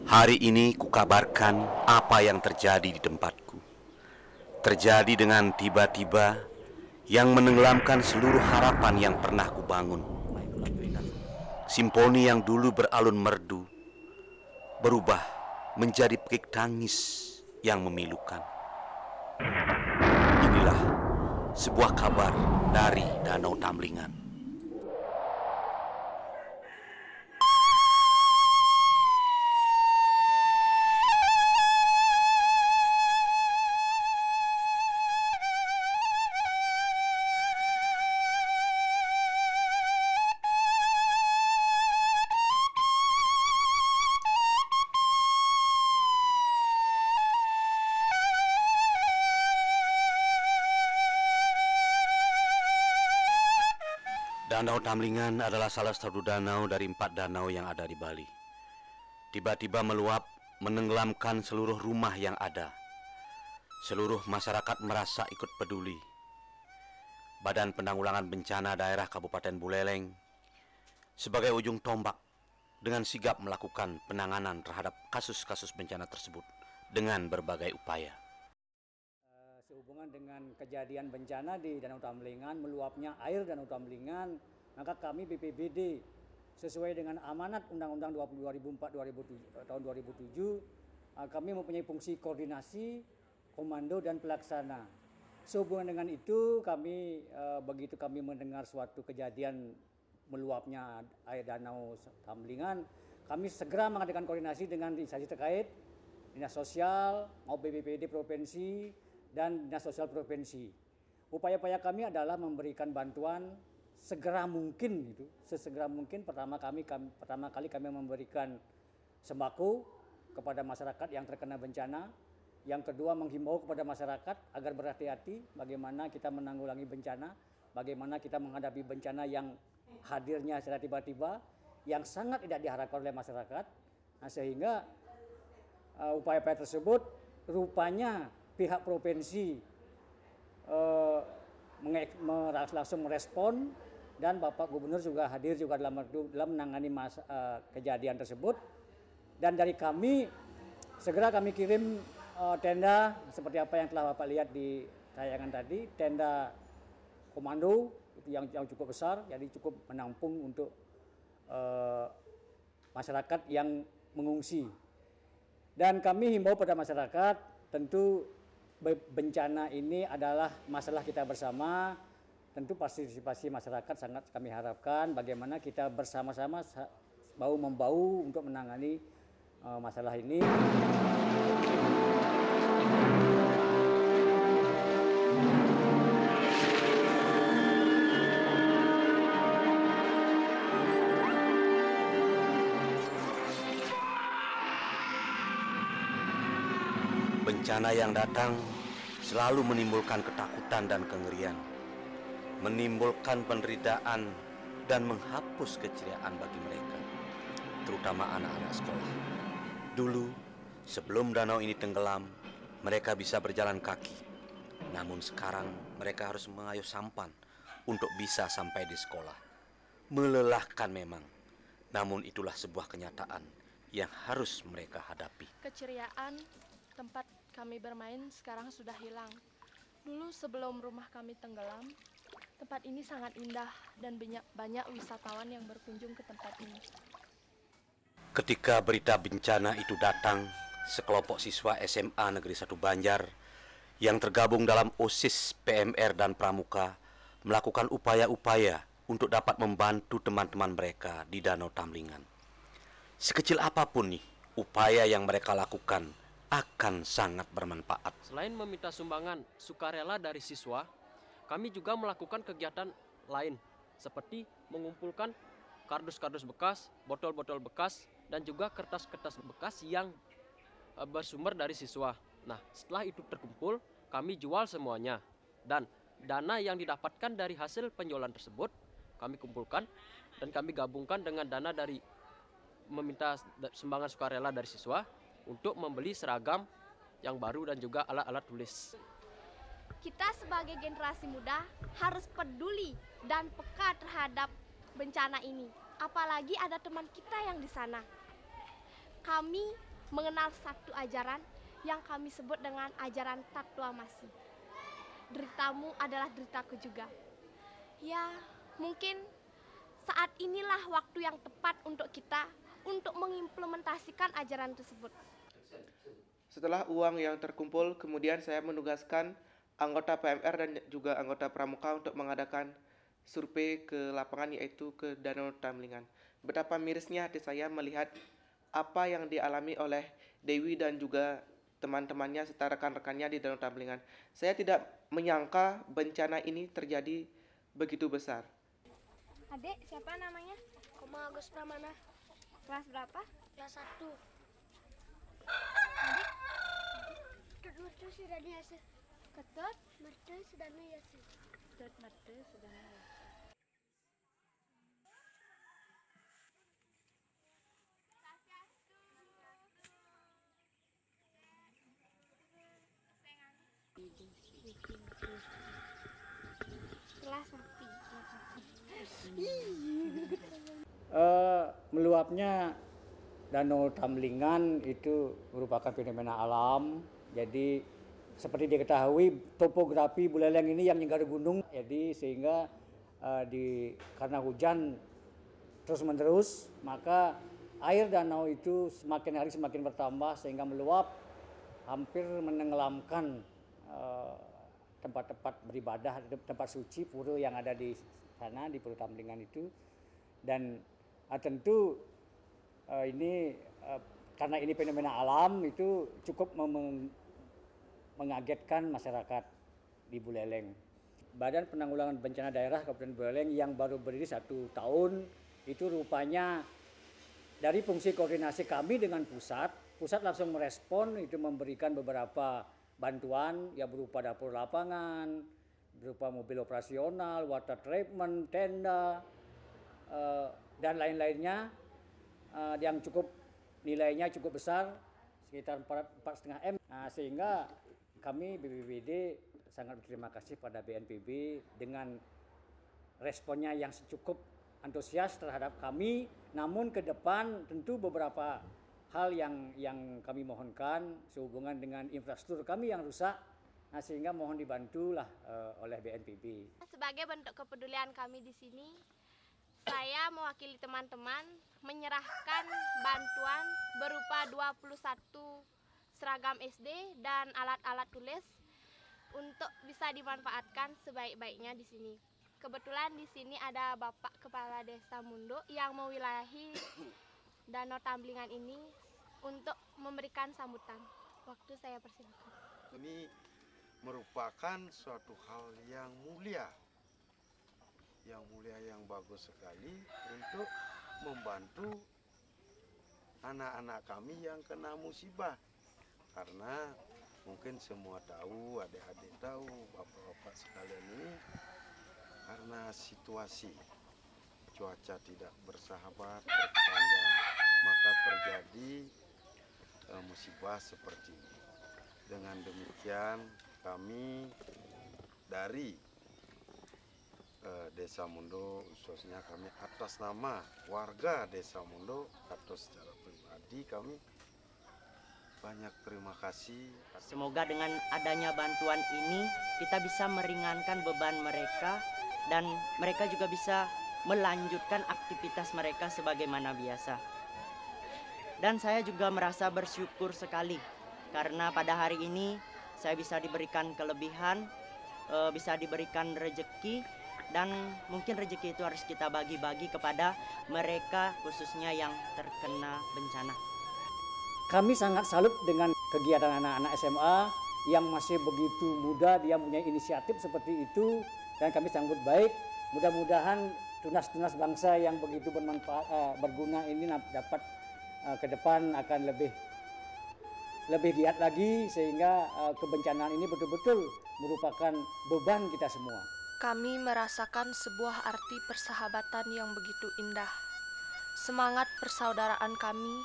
Hari ini kukabarkan apa yang terjadi di tempatku. Terjadi dengan tiba-tiba yang menenggelamkan seluruh harapan yang pernah kubangun. Simfoni yang dulu beralun merdu berubah menjadi pekik tangis yang memilukan. Inilah sebuah kabar dari Danau Tamlingan. Danau Tamlingan adalah salah satu danau dari 4 danau yang ada di Bali. Tiba-tiba meluap, menenggelamkan seluruh rumah yang ada. Seluruh masyarakat merasa ikut peduli. Badan Penanggulangan Bencana Daerah Kabupaten Buleleng sebagai ujung tombak dengan sigap melakukan penanganan terhadap kasus-kasus bencana tersebut dengan berbagai upaya. Sehubungan dengan kejadian bencana di Danau Tamlingan, meluapnya air Danau Tamlingan, maka kami BPBD sesuai dengan amanat Undang-Undang 2004 tahun 2007, kami mempunyai fungsi koordinasi, komando dan pelaksana. Sehubungan dengan itu, begitu kami mendengar suatu kejadian meluapnya air Danau Tamlingan, kami segera mengadakan koordinasi dengan instansi terkait, Dinas Sosial, maupun BPBD Provinsi, dan Dinas Sosial Provinsi. Upaya-upaya kami adalah memberikan bantuan segera mungkin, sesegera mungkin. Pertama kali kami memberikan sembako kepada masyarakat yang terkena bencana. Yang kedua, menghimbau kepada masyarakat agar berhati-hati bagaimana kita menanggulangi bencana, bagaimana kita menghadapi bencana yang hadirnya secara tiba-tiba, yang sangat tidak diharapkan oleh masyarakat. Nah, sehingga upaya-upaya tersebut rupanya pihak provinsi langsung merespon, dan Bapak Gubernur juga hadir juga dalam menangani kejadian tersebut. Dan dari kami segera kami kirim tenda seperti apa yang telah Bapak lihat di tayangan tadi, tenda komando itu yang cukup besar, jadi cukup menampung untuk masyarakat yang mengungsi. Dan kami himbau pada masyarakat, tentu bencana ini adalah masalah kita bersama. Tentu partisipasi masyarakat sangat kami harapkan, bagaimana kita bersama-sama bahu-membahu untuk menangani masalah ini. Bencana yang datang selalu menimbulkan ketakutan dan kengerian, menimbulkan penderitaan dan menghapus keceriaan bagi mereka, terutama anak-anak sekolah. Dulu, sebelum danau ini tenggelam, mereka bisa berjalan kaki. Namun sekarang mereka harus mengayuh sampan untuk bisa sampai di sekolah. Melelahkan memang, namun itulah sebuah kenyataan yang harus mereka hadapi. Keceriaan tempat kami bermain sekarang sudah hilang. Dulu sebelum rumah kami tenggelam, tempat ini sangat indah dan banyak wisatawan yang berkunjung ke tempat ini. Ketika berita bencana itu datang, sekelompok siswa SMA Negeri 1 Banjar yang tergabung dalam OSIS, PMR, dan Pramuka melakukan upaya-upaya untuk dapat membantu teman-teman mereka di Danau Tamlingan. Sekecil apapun nih, upaya yang mereka lakukan akan sangat bermanfaat. Selain meminta sumbangan sukarela dari siswa, kami juga melakukan kegiatan lain seperti mengumpulkan kardus-kardus bekas, botol-botol bekas, dan juga kertas-kertas bekas yang bersumber dari siswa. Nah, setelah itu terkumpul, kami jual semuanya. Dan dana yang didapatkan dari hasil penjualan tersebut, kami kumpulkan dan kami gabungkan dengan dana dari meminta sumbangan sukarela dari siswa untuk membeli seragam yang baru dan juga alat-alat tulis. Kita sebagai generasi muda harus peduli dan peka terhadap bencana ini. Apalagi ada teman kita yang di sana. Kami mengenal satu ajaran yang kami sebut dengan ajaran Tatwa Masih. Deritamu adalah deritaku juga. Ya, mungkin saat inilah waktu yang tepat untuk kita untuk mengimplementasikan ajaran tersebut. Setelah uang yang terkumpul, kemudian saya menugaskan anggota PMR dan juga anggota Pramuka untuk mengadakan survei ke lapangan, yaitu ke Danau Tamlingan. Betapa mirisnya hati saya melihat apa yang dialami oleh Dewi dan juga teman-temannya serta rekan-rekannya di Danau Tamlingan. Saya tidak menyangka bencana ini terjadi begitu besar. Adik, siapa namanya? Koma Agus Pramana, Kelas berapa? kelas 1. Ketut mertu sudah biasa. Ketut. Mertu sudah biasa. Ketut mertu sudah. Kelas 1. Meluapnya Danau Tamlingan itu merupakan fenomena alam. Jadi seperti diketahui topografi Buleleng ini yang menghindari gunung, jadi sehingga karena hujan terus-menerus, maka air danau itu semakin hari semakin bertambah sehingga meluap hampir menenggelamkan tempat-tempat beribadah, tempat suci pura yang ada di sana di Pulau Tamlingan itu. Dan tentu ini karena ini fenomena alam itu cukup mengagetkan masyarakat di Buleleng. Badan Penanggulangan Bencana Daerah Kabupaten Buleleng yang baru berdiri 1 tahun itu rupanya dari fungsi koordinasi kami dengan pusat langsung merespon, itu memberikan beberapa bantuan ya berupa dapur lapangan, berupa mobil operasional, water treatment, tenda, dan lain-lainnya yang nilainya cukup besar, sekitar 4,5 M. Sehingga kami BPBD sangat berterima kasih pada BNPB dengan responnya yang cukup antusias terhadap kami. Namun ke depan tentu beberapa hal yang kami mohonkan sehubungan dengan infrastruktur kami yang rusak, sehingga mohon dibantulah oleh BNPB. Sebagai bentuk kepedulian kami di sini, saya mewakili teman-teman menyerahkan bantuan berupa 21 seragam SD dan alat-alat tulis untuk bisa dimanfaatkan sebaik-baiknya di sini. Kebetulan di sini ada Bapak Kepala Desa Mundo yang mewilayahi Danau Tamlingan ini untuk memberikan sambutan. Waktu saya persilakan. Ini merupakan suatu hal yang mulia, yang bagus sekali untuk membantu anak-anak kami yang kena musibah. Karena mungkin semua tahu, adik-adik tahu, bapak-bapak sekalian ini, karena situasi cuaca tidak bersahabat, berkepanjangan, maka terjadi musibah seperti ini. Dengan demikian kami dari Desa Mundo, khususnya kami atas nama warga Desa Mundo atau secara pribadi kami banyak terima kasih. Semoga dengan adanya bantuan ini kita bisa meringankan beban mereka dan mereka juga bisa melanjutkan aktivitas mereka sebagaimana biasa. Dan saya juga merasa bersyukur sekali karena pada hari ini saya bisa diberikan kelebihan, bisa diberikan rezeki, dan mungkin rezeki itu harus kita bagi-bagi kepada mereka khususnya yang terkena bencana. Kami sangat salut dengan kegiatan anak-anak SMA yang masih begitu muda, dia punya inisiatif seperti itu, dan kami sambut baik. Mudah-mudahan tunas-tunas bangsa yang begitu bermanfaat, berguna ini dapat ke depan akan lebih giat lagi, sehingga kebencanaan ini betul-betul merupakan beban kita semua. Kami merasakan sebuah arti persahabatan yang begitu indah. Semangat persaudaraan kami,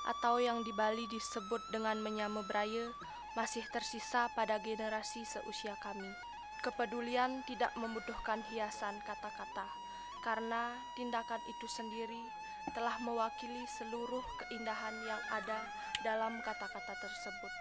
atau yang di Bali disebut dengan menyame braya, masih tersisa pada generasi seusia kami. Kepedulian tidak membutuhkan hiasan kata-kata, karena tindakan itu sendiri telah mewakili seluruh keindahan yang ada dalam kata-kata tersebut.